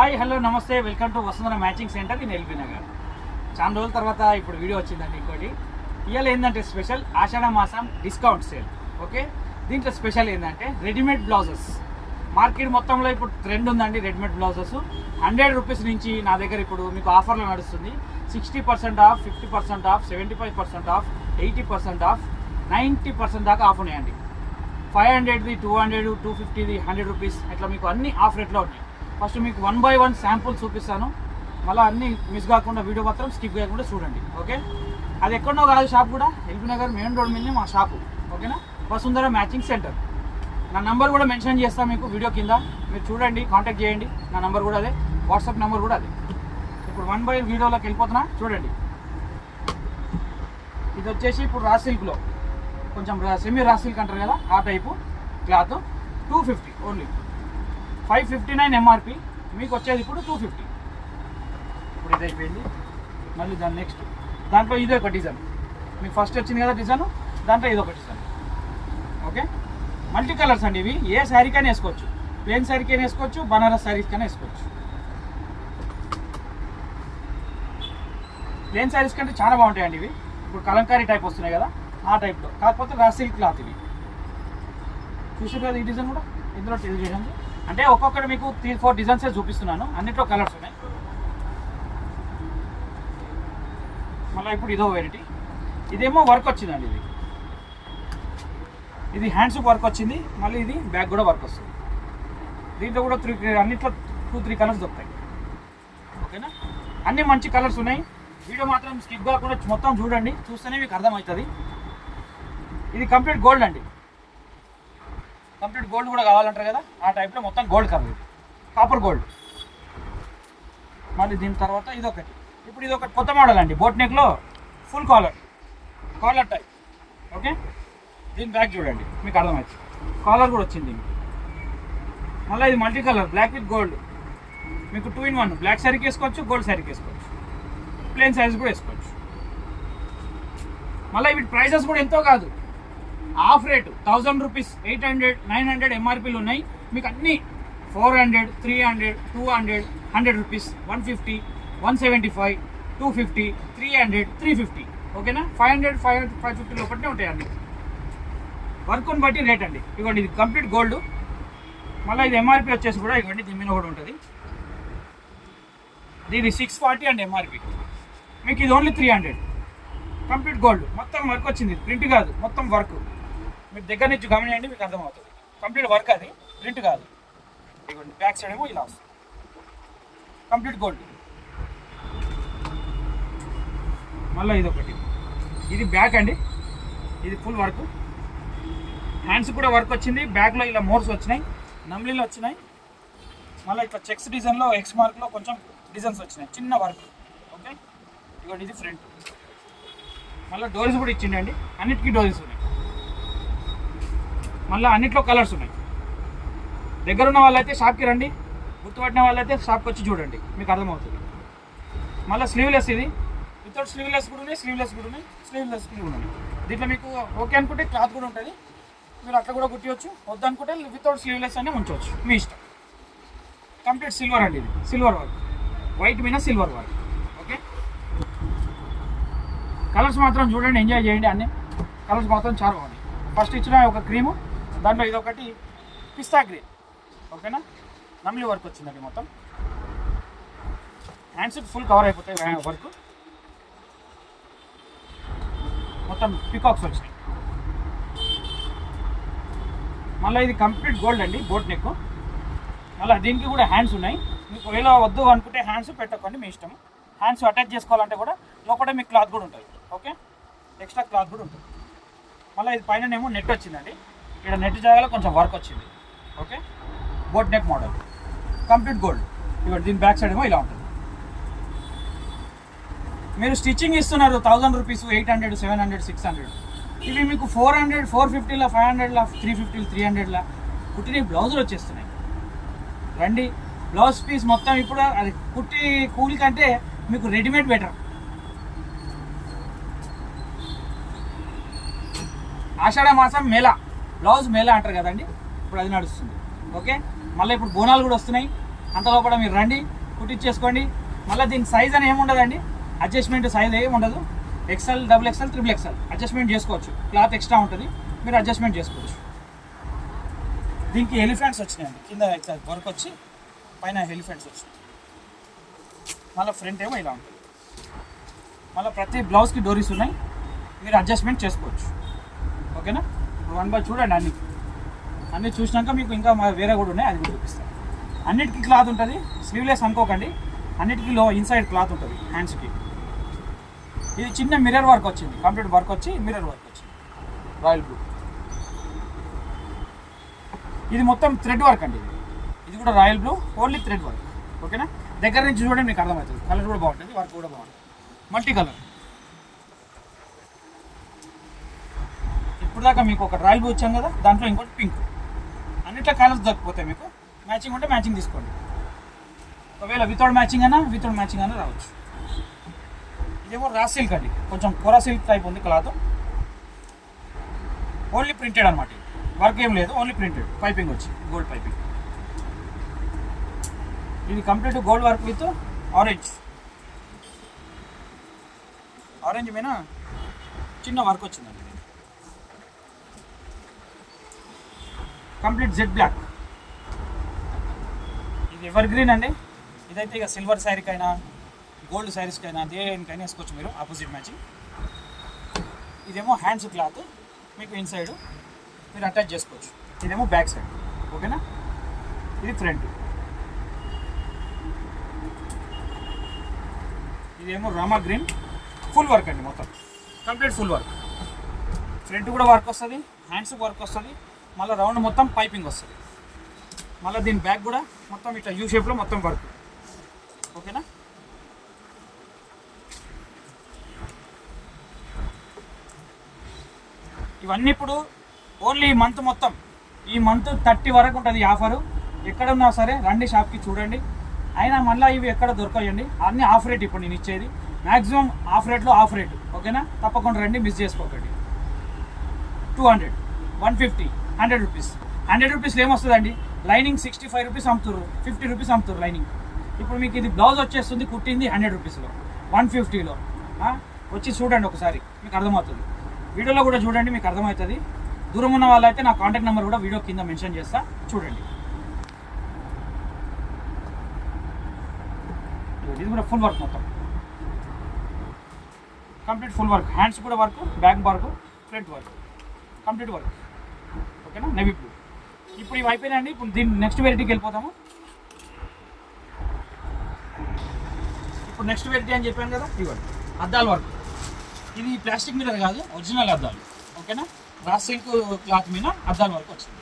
Hi hello నమస్తే welcome to Vasundhara matching centre in LB Nagar. చాలా రోజుల తర్వాత ఇప్పుడు వీడియో వచ్చిందండి. ఇంకోటి ఇవాళ ఏంటంటే స్పెషల్ ఆషాఢ మాసం డిస్కౌంట్ సేల్. ఓకే, దీంట్లో స్పెషల్ ఏంటంటే రెడీమేడ్ బ్లౌజెస్. మార్కెట్ మొత్తంలో ఇప్పుడు ట్రెండ్ ఉందండి రెడీమేడ్ బ్లౌజెస్. 100 రూపీస్ నుంచి నా దగ్గర ఇప్పుడు మీకు ఆఫర్లో నడుస్తుంది. 60% ఆఫ్, 50% ఆఫ్, 75% ఆఫ్, 80% ఆఫ్, 90% దాకా ఆఫ్ ఉన్నాయండి. 500ది, 200, 250ది, 100 రూపీస్ ఇట్లా మీకు అన్ని ఆఫ్ రేట్లో ఉన్నాయి. ఫస్ట్ మీకు 1 by 1 శాంపుల్ చూపిస్తాను. మళ్ళీ అన్నీ మిస్ కాకుండా వీడియో మాత్రం స్కిప్ చేయకుండా చూడండి. ఓకే, అది ఎక్కడో కాదు షాప్ కూడా ఎల్బీ నగర్ మెయిన్ రోడ్ మీద మా షాపు. ఓకేనా, వసుంధర మ్యాచింగ్ సెంటర్. నా నంబర్ కూడా మెన్షన్ చేస్తాను మీకు వీడియో కింద, మీరు చూడండి, కాంటాక్ట్ చేయండి. నా నంబర్ కూడా అదే, వాట్సాప్ నెంబర్ కూడా అదే. ఇప్పుడు 1 by వీడియోలోకి వెళ్ళిపోతున్నా చూడండి. ఇది వచ్చేసి ఇప్పుడు రా సిల్క్లో కొంచెం సెమీ రా సిల్క్ అంటారు కదా, ఆ టైపు క్లాత్. 250 ఓన్లీ. 559 ఎంఆర్పి, మీకు వచ్చేది ఇప్పుడు 250. ఇప్పుడు ఇది అయిపోయింది. మళ్ళీ దాని నెక్స్ట్ దాంట్లో ఇది ఒక డిజైన్. మీకు ఫస్ట్ వచ్చింది కదా డిజైన్, దాంట్లో ఇది ఒక డిజైన్. ఓకే, మల్టీ కలర్స్ అండి ఇవి. ఏ శారీకైనా వేసుకోవచ్చు, ప్లెయిన్ శారీకైనా వేసుకోవచ్చు, బనారస్ శారీస్కైనా వేసుకోవచ్చు. ప్లెయిన్ శారీస్ కంటే చాలా బాగుంటాయండి ఇవి. ఇప్పుడు కలంకారీ టైప్ వస్తున్నాయి కదా, ఆ టైప్లో. కాకపోతే రా సిల్క్ క్లాత్ ఇవి. చూసారు కదా ఈ డిజైన్ కూడా, ఇందులో డిజైన్స్ అంటే ఒక్కొక్కటి మీకు 3-4 డిజైన్సే చూపిస్తున్నాను. అన్నిట్లో కలర్స్ ఉన్నాయి. మళ్ళీ ఇప్పుడు ఇదో వెరైటీ. ఇదేమో వర్క్ వచ్చిందండి. ఇది హ్యాండ్స్కి వర్క్ వచ్చింది. మళ్ళీ ఇది బ్యాక్ కూడా వర్క్ వస్తుంది. దీంట్లో కూడా అన్నిట్లో 2-3 కలర్స్ దొరుకుతాయి. ఓకేనా, అన్నీ మంచి కలర్స్ ఉన్నాయి. వీడియో మాత్రం స్కిప్ కాకుండా మొత్తం చూడండి, చూస్తేనే మీకు అర్థమవుతుంది. ఇది కంప్లీట్ గోల్డ్ అండి. కంప్లీట్ గోల్డ్ కూడా కావాలంటారు కదా, ఆ టైప్లో మొత్తం గోల్డ్ కలర్, ఇది కాపర్ గోల్డ్. మళ్ళీ దీని తర్వాత ఇదొకటి. ఇప్పుడు ఇది ఒకటి కొత్త మోడల్ అండి, బోట్ నెక్లో ఫుల్ కాలర్ టైప్. ఓకే, దీని బ్యాక్ చూడండి, మీకు అర్థమవుతుంది. కాలర్ కూడా వచ్చింది. మళ్ళీ ఇది multi colour, black with gold. మీకు 2 in 1, బ్లాక్ శారీకి వేసుకోవచ్చు, గోల్డ్ శారీకి వేసుకోవచ్చు, ప్లెయిన్ శారీస్ కూడా వేసుకోవచ్చు. మళ్ళీ వీటి ప్రైజెస్ కూడా ఎంతో కాదు, ఆఫ్ రేటు 1000 రూపీస్, 800, 900 ఎంఆర్పీలు ఉన్నాయి. మీకు అన్నీ 400, 300, 200, 100 రూపీస్, 150, 175, 250, 300, 350. ఓకేనా, 500, 550 లోపలనే ఉంటాయి అన్నీ. వర్క్ని బట్టి రేట్ అండి. ఇవ్వండి, ఇది కంప్లీట్ గోల్డ్. మళ్ళీ ఇది ఎంఆర్పీ వచ్చేసి కూడా ఇవ్వండి, దీని మీద కూడా ఉంటుంది. ఇది 640 అండి ఎంఆర్పీ. మీకు ఇది ఓన్లీ 300. కంప్లీట్ గోల్డ్, మొత్తం వర్క్ వచ్చింది, ప్రింట్ కాదు, మొత్తం వర్క్. మీరు దగ్గర నుంచి గమనించండి, మీకు అర్థమవుతుంది. కంప్లీట్ వర్క్, అది ప్రింట్ కాదు. ఇవ్వండి, బ్యాక్ సైడ్ ఏమో ఇలా వస్తుంది, కంప్లీట్ గోల్డ్. మళ్ళీ ఇది ఒకటి, ఇది బ్యాక్ అండి. ఇది ఫుల్ వర్క్, హ్యాండ్స్ కూడా వర్క్ వచ్చింది. బ్యాక్లో ఇలా మోర్స్ వచ్చినాయి, నమ్లీలు వచ్చినాయి. మళ్ళీ ఇట్లా చెక్స్ డిజైన్లో, ఎక్స్ మార్క్లో కొంచెం డిజైన్స్ వచ్చినాయి, చిన్న వర్క్. ఓకే, ఇవ్వండి, ఇది ఫ్రంట్. మళ్ళీ డోరీస్ కూడా ఇచ్చిండండి, అన్నిటికీ డోరీస్ ఉన్నాయి. మళ్ళీ అన్నిట్లో కలర్స్ ఉన్నాయి. దగ్గర ఉన్న వాళ్ళైతే షాప్కి రండి, గుర్తుపట్టిన వాళ్ళైతే షాప్కి వచ్చి చూడండి, మీకు అర్థమవుతుంది. మళ్ళీ స్లీవ్లెస్, ఇది వితౌట్ స్లీవ్లెస్ కూడా ఉన్నాయి, స్లీవ్లెస్ కూడా ఉన్నాయి, స్లీవ్లెస్ కూడా ఉన్నాయి. దీంట్లో మీకు ఓకే అనుకుంటే క్లాత్ కూడా ఉంటుంది, మీరు అట్లా కూడా కుట్టవచ్చు. వద్దనుకుంటే వితౌట్ స్లీవ్లెస్ అనే ఉంచవచ్చు, మీ ఇష్టం. కంప్లీట్ సిల్వర్ అండి, ఇది సిల్వర్ వర్క్, వైట్ మీద సిల్వర్ వర్క్. ఓకే, కలర్స్ మాత్రం చూడండి, ఎంజాయ్ చేయండి. అన్ని కలర్స్ మాత్రం చాలా బాగున్నాయి. ఫస్ట్ ఇచ్చిన ఒక క్రీము, దాంట్లో ఇదొకటి పిస్తా గ్రీన్. ఓకేనా, నమ్లీ వర్క్ వచ్చిందండి మొత్తం. హ్యాండ్స్ ఫుల్ కవర్ అయిపోతాయి వర్క్. మొత్తం పికాక్స్ వచ్చినాయి. మళ్ళీ ఇది కంప్లీట్ గోల్డ్ అండి, బోట్ నెక్. మళ్ళీ దీనికి కూడా హ్యాండ్స్ ఉన్నాయి. మీకు ఒకవేళ వద్దు అనుకుంటే హ్యాండ్స్ పెట్టకండి, మీ ఇష్టం. హ్యాండ్స్ అటాచ్ చేసుకోవాలంటే కూడా లోపల మీకు క్లాత్ కూడా ఉంటుంది. ఓకే, ఎక్స్ట్రా క్లాత్ కూడా ఉంటుంది. మళ్ళీ ఇది పైన ఏమో నెట్ వచ్చిందండి, ఇక్కడ నెట్ జాగాలో కొంచెం వర్క్ వచ్చింది. Okay, boat neck model, complete gold. ఇవ్వండి, దీని బ్యాక్ సైడ్ ఏమో ఇలా ఉంటుంది. మీరు స్టిచ్చింగ్ ఇస్తున్నారు 1000 రూపీస్, 800, 700, 600. ఇవి మీకు 400, 450లా, 500లా, 350, 300లా కుట్టిన బ్లౌజులు వచ్చేస్తున్నాయి. రండి, బ్లౌజ్ పీస్ మొత్తం ఇప్పుడు అది కుట్టి కూలి కంటే మీకు రెడీమేడ్ బెటర్. ఆషాఢ మాసం మేళా, బ్లౌజ్ మేళా అంటారు కదండి, ఇప్పుడు అది నడుస్తుంది. ఓకే, మళ్ళీ ఇప్పుడు బోనాలు కూడా వస్తున్నాయి. అంతలో కూడా మీరు రండి, కుట్టించేసుకోండి. మళ్ళీ దీని సైజ్ అని ఏముండదండి, అడ్జస్ట్మెంట్ సైజ్ ఏమి ఉండదు. XL, double XL, triple XL adjustment చేసుకోవచ్చు. క్లాత్ ఎక్స్ట్రా ఉంటుంది, మీరు అడ్జస్ట్మెంట్ చేసుకోవచ్చు. దీనికి ఎలిఫెంట్స్ వచ్చినాయండి, కింద వర్క్ వచ్చి పైన ఎలిఫెంట్స్ వచ్చినాయి. మళ్ళీ ఫ్రంట్ ఏమో ఇలా ఉంటుంది. మళ్ళీ ప్రతి బ్లౌజ్కి డోరీస్ ఉన్నాయి, మీరు అడ్జస్ట్మెంట్ చేసుకోవచ్చు. ఓకేనా? వన్ బై చూడండి, అన్నీ చూసినాక మీకు ఇంకా వేరే కూడా ఉన్నాయి, అది కూడా చూపిస్తాను. అన్నిటికీ క్లాత్ ఉంటుంది, స్లీవ్లెస్ అనుకోకండి, అన్నిటికీ ఇన్సైడ్ క్లాత్ ఉంటుంది హ్యాండ్స్కి. ఇది చిన్న మిర్రర్ వర్క్ వచ్చింది, కంప్లీట్ వర్క్ వచ్చి మిర్రర్ వర్క్ వచ్చింది, రాయల్ బ్లూ. ఇది మొత్తం థ్రెడ్ వర్క్ అండి, ఇది కూడా royal blue, only thread work. ఓకేనా? దగ్గర నుంచి చూడండి, మీకు అర్థమవుతుంది. కలర్ కూడా బాగుంటుంది, వర్క్ కూడా బాగుంటుంది, మల్టీ కలర్. ఇప్పుడు దాకా మీకు ఒక రాయల్ బ్లూ వచ్చాం కదా, దాంట్లో ఇంకోటి పింక్. అన్నిట్లో కలర్స్ దొరికిపోతాయి మీకు. మ్యాచింగ్ ఉంటే మ్యాచింగ్ తీసుకోండి. ఒకవేళ వితౌట్ మ్యాచింగ్ అయినా రావచ్చు. ఇదేమో రా సిల్క్ అండి, కొంచెం కొరా సిల్క్ టైప్ ఉంది క్లాత్. ఓన్లీ ప్రింటెడ్ అనమాట, వర్క్ ఏం లేదు, ఓన్లీ ప్రింటెడ్. పైపింగ్ వచ్చి గోల్డ్ పైపింగ్. ఇది complete gold work with orange మీద చిన్న వర్క్ వచ్చిందండి. Complete jet black. ఇది ఎవర్ గ్రీన్ అండి. ఇదైతే ఇక సిల్వర్ శారీకైనా గోల్డ్ శారీస్కైనా దేనికైనా వేసుకోవచ్చు మీరు, ఆపోజిట్ మ్యాచింగ్. ఇదేమో హ్యాండ్స్ క్లాత్, మీకు ఇన్సైడ్ మీరు అటాచ్ చేసుకోవచ్చు. ఇదేమో బ్యాక్ సైడ్. ఓకేనా? ఇది ఫ్రంట్. ఇదేమో రామా గ్రీన్, ఫుల్ వర్క్ అండి, మొత్తం కంప్లీట్ ఫుల్ వర్క్. ఫ్రంట్ కూడా వర్క్ వస్తుంది, హ్యాండ్స్ వర్క్ వస్తుంది, మళ్ళీ రౌండ్ మొత్తం పైపింగ్ వస్తుంది. మళ్ళీ దీని బ్యాక్ కూడా మొత్తం ఇట్లా యూ షేప్లో మొత్తం వర్క్. ఓకేనా? ఇవన్నీ ఇప్పుడు ఓన్లీ ఈ మంత్ మొత్తం, ఈ మంత్ 30 వరకు ఉంటుంది ఆఫరు. ఎక్కడున్నా సరే రండి షాప్కి, చూడండి. అయినా మళ్ళీ ఇవి ఎక్కడ దొరకాయండి, అన్నీ ఆఫ్ రేట్ ఇప్పుడు నేను ఇచ్చేది. మ్యాక్సిమం ఆఫ్ రేట్లో ఆఫ్ రేట్. ఓకేనా? తప్పకుండా రండి, మిస్ చేసుకోకండి. 200, 150, 100 రూపీస్. 100 రూపీస్లో ఏమొస్తుందండి, లైనింగ్ 65 రూపీస్ అమ్ముతారు, 50 రూపీస్ అమ్ముతారు లైనింగ్. ఇప్పుడు మీకు ఇది బ్లౌజ్ వచ్చేస్తుంది కుట్టింది 100 రూపీస్లో, 150లో. వచ్చి చూడండి ఒకసారి, మీకు అర్థమవుతుంది. వీడియోలో కూడా చూడండి, మీకు అర్థమవుతుంది. దూరం ఉన్న వాళ్ళైతే నా కాంటాక్ట్ నెంబర్ కూడా వీడియో కింద మెన్షన్ చేస్తా, చూడండి. ఇది కూడా ఫుల్ వర్క్, మొత్తం కంప్లీట్ ఫుల్ వర్క్. హ్యాండ్స్ కూడా work, back work, front work, complete work. ఓకేనా? Navy blue. ఇప్పుడు ఇవి అయిపోయినాయండి. ఇప్పుడు దీని నెక్స్ట్ వెరైటీకి వెళ్ళిపోతాము. ఇప్పుడు నెక్స్ట్ వెరైటీ అని చెప్పాను కదా, ఇవ్వండి అద్దాల వర్క్. ఇది ప్లాస్టిక్ మీద కాదు, ఒరిజినల్ అద్దాలు. ఓకేనా? రా సిల్క్ క్లాత్ మీద అద్దాల వర్క్ వచ్చింది.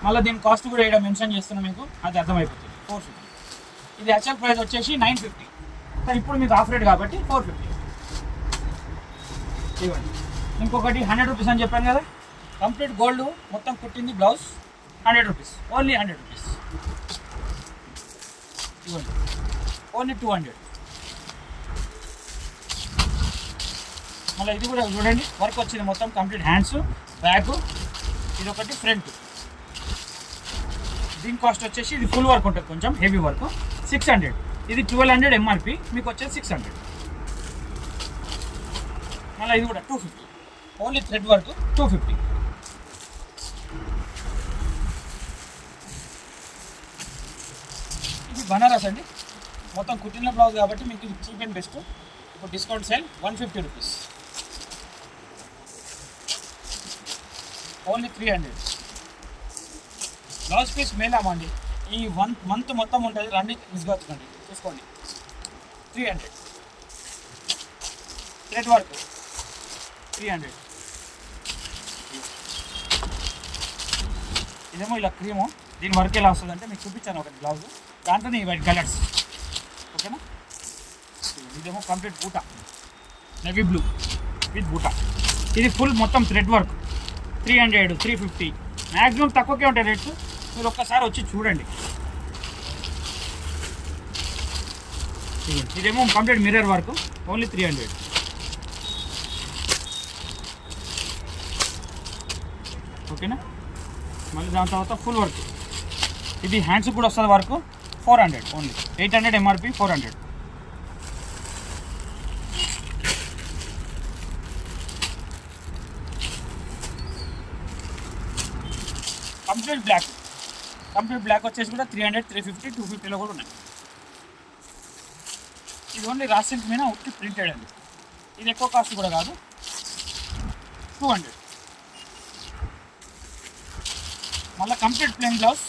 మళ్ళీ దీని కాస్ట్ కూడా ఇక్కడ మెన్షన్ చేస్తున్నా, మీకు అది అర్థమైపోతుంది. 450. ఇది యాక్చువల్ ప్రైస్ వచ్చేసి 950, కానీ ఇప్పుడు మీకు ఆఫ్ రేట్ కాబట్టి 450. ఇవ్వండి. ఇంకొకటి 100 రూపీస్ అని చెప్పాను కదా, కంప్లీట్ గోల్డ్ మొత్తం కుట్టింది బ్లౌజ్, 100 రూపీస్, ఓన్లీ 100 రూపీస్. ఇవ్వండి, ఓన్లీ 200. మళ్ళీ ఇది కూడా చూడండి, వర్క్ వచ్చింది మొత్తం కంప్లీట్. హ్యాండ్స్, బ్యాక్, ఇది ఒకటి ఫ్రంట్. దీని కాస్ట్ వచ్చేసి, ఇది ఫుల్ వర్క్ ఉంటుంది, కొంచెం హెవీ వర్క్, 600. ఇది 1200 ఎంఆర్పి, మీకు వచ్చేది 600. మళ్ళీ ఇది కూడా 250, ఓన్లీ థ్రెడ్ వర్క్, 250. ఇది బనారస్ అండి, మొత్తం కుట్టిన బ్లౌజ్ కాబట్టి మీకు ఇది చీప్ అండ్ బెస్ట్. ఇప్పుడు discount sale 150 rupees, only 300. Blouse piece మేలామండి, ఈ 1 మంత్ మొత్తం ఉంటుంది, రండి మిస్గొచ్చండి, చూసుకోండి. 300. Thread work 300. ఇదేమో ఇలా క్రీము, దీని వర్క్ ఎలా వస్తుంది అంటే మీకు చూపించాను ఒకటి బ్లౌజ్, దాంట్లోనే ఈ వైట్ కలర్స్. ఓకేనా? ఇదేమో కంప్లీట్ బూటా, నేవీ బ్లూ విత్ బూటా. ఇది ఫుల్ మొత్తం థ్రెడ్ వర్క్, 300, 350. మ్యాక్సిమం తక్కువకే ఉంటాయి రేట్స్, మీరు ఒక్కసారి వచ్చి చూడండి. ఇదేమో కంప్లీట్ మిర్రర్ వర్క్, ఓన్లీ 300. ఓకేనా? మళ్ళీ దాని తర్వాత ఫుల్ వర్క్. ఇది హ్యాండ్స్ కూడా వస్తుంది work, 400 only. 800 MRP, 400. Complete black వచ్చేసి కూడా 300, 350, 250లో కూడా ఉన్నాయి. ఇది ఓన్లీ రా సిల్క్ మీద ఉట్టి ప్రింటెడ్ అండి. ఇది ఎక్కువ కాస్ట్ కూడా కాదు, 200. మళ్ళీ complete plain blouse,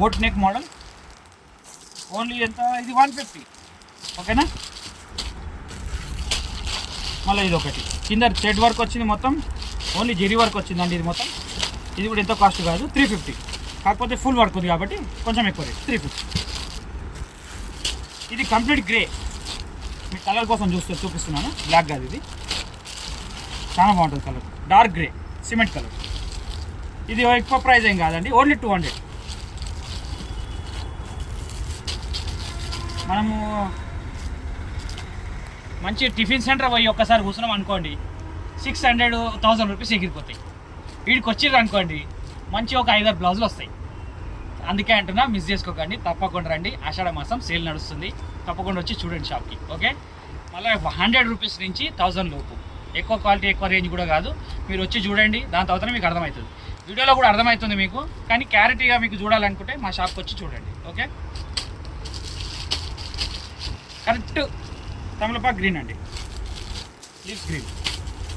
boat neck model, only ఎంత, ఇది 150. ఓకేనా. మళ్ళీ ఇది ఒకటి కింద థ్రెడ్ వర్క్ వచ్చింది, మొత్తం ఓన్లీ జెరీ వర్క్ వచ్చిందండి. ఇది మొత్తం ఇది కూడా ఎంతో కాస్ట్ కాదు, 350. కాకపోతే ఫుల్ వర్క్ ఉంది కాబట్టి కొంచెం ఎక్కువ రేట్, 350. ఇది కంప్లీట్ గ్రే, మీ కలర్ కోసం చూపిస్తున్నాను. బ్లాక్ కాదు, ఇది చాలా బాగుంటుంది colour, dark grey cement colour. ఇది ఎక్కువ ప్రైస్ ఏం కాదండి, ఓన్లీ 200. మనము మంచి టిఫిన్ సెంటర్ పోయి ఒక్కసారి కూర్చున్నాం అనుకోండి, 600, 1000 రూపీస్ ఎగిరిపోతాయి. వీడికి వచ్చిర్రు అనుకోండి, మంచి ఒక 5-6 బ్లౌజులు వస్తాయి. అందుకే అంటున్నా, మిస్ చేసుకోకండి, తప్పకుండా రండి. ఆషాఢ మాసం సేల్ నడుస్తుంది, తప్పకుండా వచ్చి చూడండి షాప్కి. ఓకే. మళ్ళీ 100 రూపీస్ నుంచి 1000 లోపు, ఎక్కువ క్వాలిటీ ఎక్కువ రేంజ్ కూడా కాదు. మీరు వచ్చి చూడండి, దాని తర్వాతనే మీకు అర్థమవుతుంది. వీడియోలో కూడా అర్థమవుతుంది మీకు, కానీ క్లారిటీగా మీకు చూడాలనుకుంటే మా షాప్కి వచ్చి చూడండి. ఓకే. కరెక్ట్ తమలపాకు గ్రీన్ అండి, లీఫ్ గ్రీన్.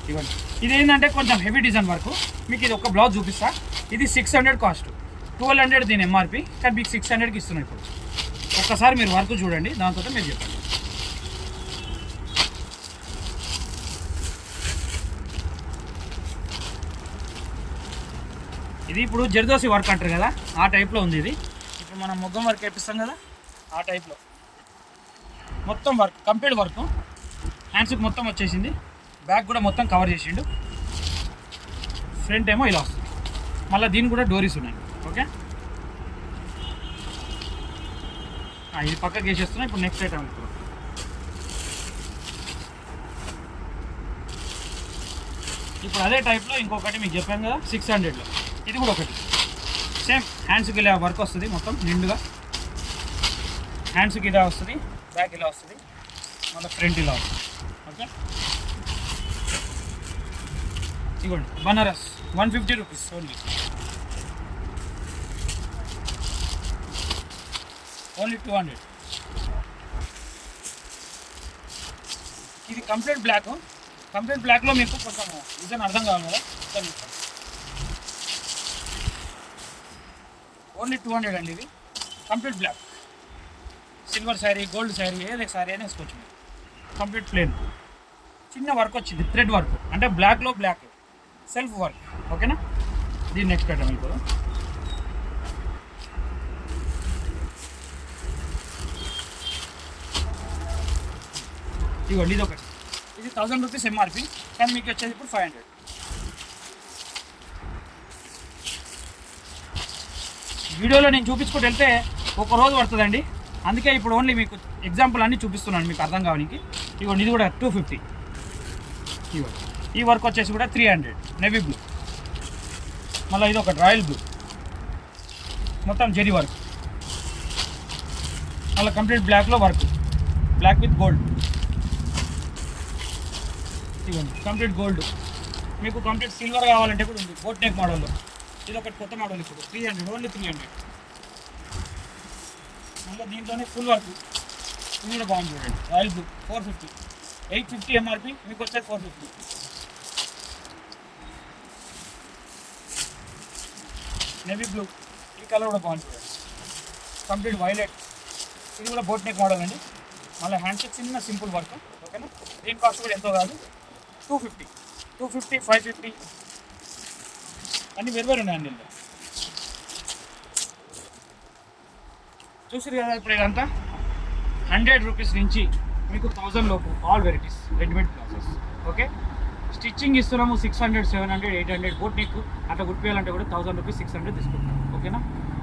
ఇవ్వండి. ఇది ఏంటంటే కొంచెం హెవీ డిజైన్ వర్క్. మీకు ఇది ఒక బ్లౌజ్ చూపిస్తా. ఇది 600 కాస్ట్, 1200 దీని ఎంఆర్పి, కానీ మీకు 600కి ఇస్తున్నాయి. ఇప్పుడు ఒక్కసారి మీరు వర్క్ చూడండి, దాంతో మీరు చెప్పండి. ఇది ఇప్పుడు జర్దోసి వర్క్ అంటారు కదా, ఆ టైప్లో ఉంది. ఇది ఇప్పుడు మనం మొగ్గం వర్క్ వేపిస్తాం కదా, ఆ టైప్లో మొత్తం వర్క్, కంప్లీట్ వర్క్. హ్యాండ్స్కి మొత్తం వచ్చేసింది, బ్యాక్ కూడా మొత్తం కవర్ చేసిండు. ఫ్రంట్ ఏమో ఇలా వస్తుంది. మళ్ళీ దీనికి కూడా డోరీస్ ఉన్నాయి. ఓకే. ఇది పక్కకి వేసేస్తున్నా. ఇప్పుడు నెక్స్ట్ ఐటమ్ ఇప్పుడు అదే టైప్లో ఇంకొకటి మీకు చెప్పాను కదా, 600లో. ఇది కూడా ఒకటి సేమ్, హ్యాండ్స్కి ఇలా వర్క్ వస్తుంది, మొత్తం నిండుగా హ్యాండ్స్కి ఇలా వస్తుంది, బ్యాక్ ఇలా వస్తుంది, మళ్ళీ ఫ్రంట్ ఇలా వస్తుంది. ఓకే. ఇవ్వండి బనారస్, 150 రూపీస్ ఓన్లీ. ఓన్లీ 200. ఇది కంప్లీట్ బ్లాక్. కంప్లీట్ బ్లాక్లో మీకు కొంచెం డిజైన్ అర్థం కావాలి కదా, ఓన్లీ 200 అండి. ఇది complete black, silver sari, gold sari, ఏదైనా శారీ అయినా వేసుకోవచ్చు. కంప్లీట్ ప్లేన్, చిన్న వర్క్ వచ్చింది, థ్రెడ్ వర్క్, అంటే బ్లాక్లో బ్లాక్ సెల్ఫ్ వర్క్. ఓకేనా. దీన్ని నెక్స్ట్ ఐటమ్ ఇప్పుడు ఇవ్వండి. ఇది ఒకటి, ఇది 1000 రూపీస్ ఎంఆర్పి, కానీ మీకు వచ్చేది ఇప్పుడు 500. వీడియోలో నేను చూపించుకుంటూ వెళ్తే ఒక రోజు పడుతుందండి, అందుకే ఇప్పుడు ఓన్లీ మీకు ఎగ్జాంపుల్ అన్నీ చూపిస్తున్నాను మీకు అర్థం కావడానికి. ఇవ్వండి. ఇది కూడా 250. ఇవ్వండి. ఈ వర్క్ వచ్చేసి కూడా 300, నేవీ బ్లూ. మళ్ళీ ఇది ఒక రాయల్ బ్లూ, మొత్తం జెరీ వర్క్. మళ్ళీ కంప్లీట్ బ్లాక్లో వర్క్, బ్లాక్ విత్ గోల్డ్. ఇవ్వండి కంప్లీట్ గోల్డ్. మీకు కంప్లీట్ సిల్వర్ కావాలంటే కూడా ఉంది, బోట్ నెక్ మోడల్లో. ఇది ఒకటి కొత్త మోడల్, ఇప్పుడు 300, ఓన్లీ 300. మళ్ళీ దీంట్లోనే ఫుల్ వర్క్, ఇది కూడా బాగుంది చూడండి, రాయల్ బ్లూ, 450. 850 ఎంఆర్పి, మీకు వచ్చేది 450. నేవీ బ్లూ, ఈ కలర్ కూడా బాగుంది చూడండి, కంప్లీట్ వైలెట్. ఇది కూడా బోట్ నెక్ మోడల్ అండి. మళ్ళీ హ్యాండ్స్ చిన్న సింపుల్ వర్క్. ఓకేనా. దీని కాస్ట్ కూడా ఎంతో కాదు, 250, 550 అన్నీ వేరు ఉన్నాయండి. ఇందులో చూసారు కదా. ఇప్పుడు ఇదంతా 100 రూపీస్ నుంచి మీకు 1000 లోపు all varieties readymade blouses. Okay. Stitching ఇస్తున్నాము 600, 700, 800. బోట్ నెక్ అట్లా కుట్టియాలంటే కూడా 1000 రూపీస్, 600 తీసుకుంటాం. ఓకేనా.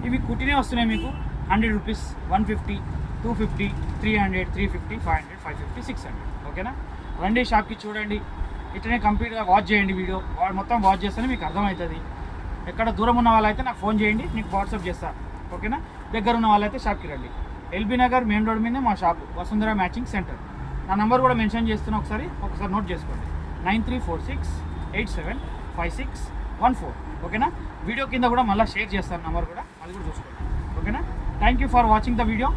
ఇవి కుట్టినే వస్తున్నాయి మీకు 100 రూపీస్, 150, 250, 300, 350, 500, 550, 600. ఓకేనా. రండి షాప్కి, చూడండి, ఇట్లనే కంప్లీట్గా వాచ్ చేయండి. వీడియో మొత్తం వాచ్ చేస్తేనే మీకు అర్థమవుతుంది. ఎక్కడ దూరం ఉన్న వాళ్ళైతే నాకు ఫోన్ చేయండి, మీకు వాట్సాప్ చేస్తాను. ఓకేనా. దగ్గర ఉన్న వాళ్ళైతే షాప్కి రండి. ఎల్బీ నగర్ మెయిన్ రోడ్ మీదే మా షాపు వసుంధర మ్యాచింగ్ సెంటర్. నా నెంబర్ కూడా మెన్షన్ చేస్తున్నా, ఒకసారి నోట్ చేసుకోండి. 9346875614. ఓకేనా? వీడియో కింద కూడా మళ్ళీ షేర్ చేస్తాను నెంబర్ కూడా, అది కూడా చూసుకోండి. ఓకేనా? Thank you for watching the video.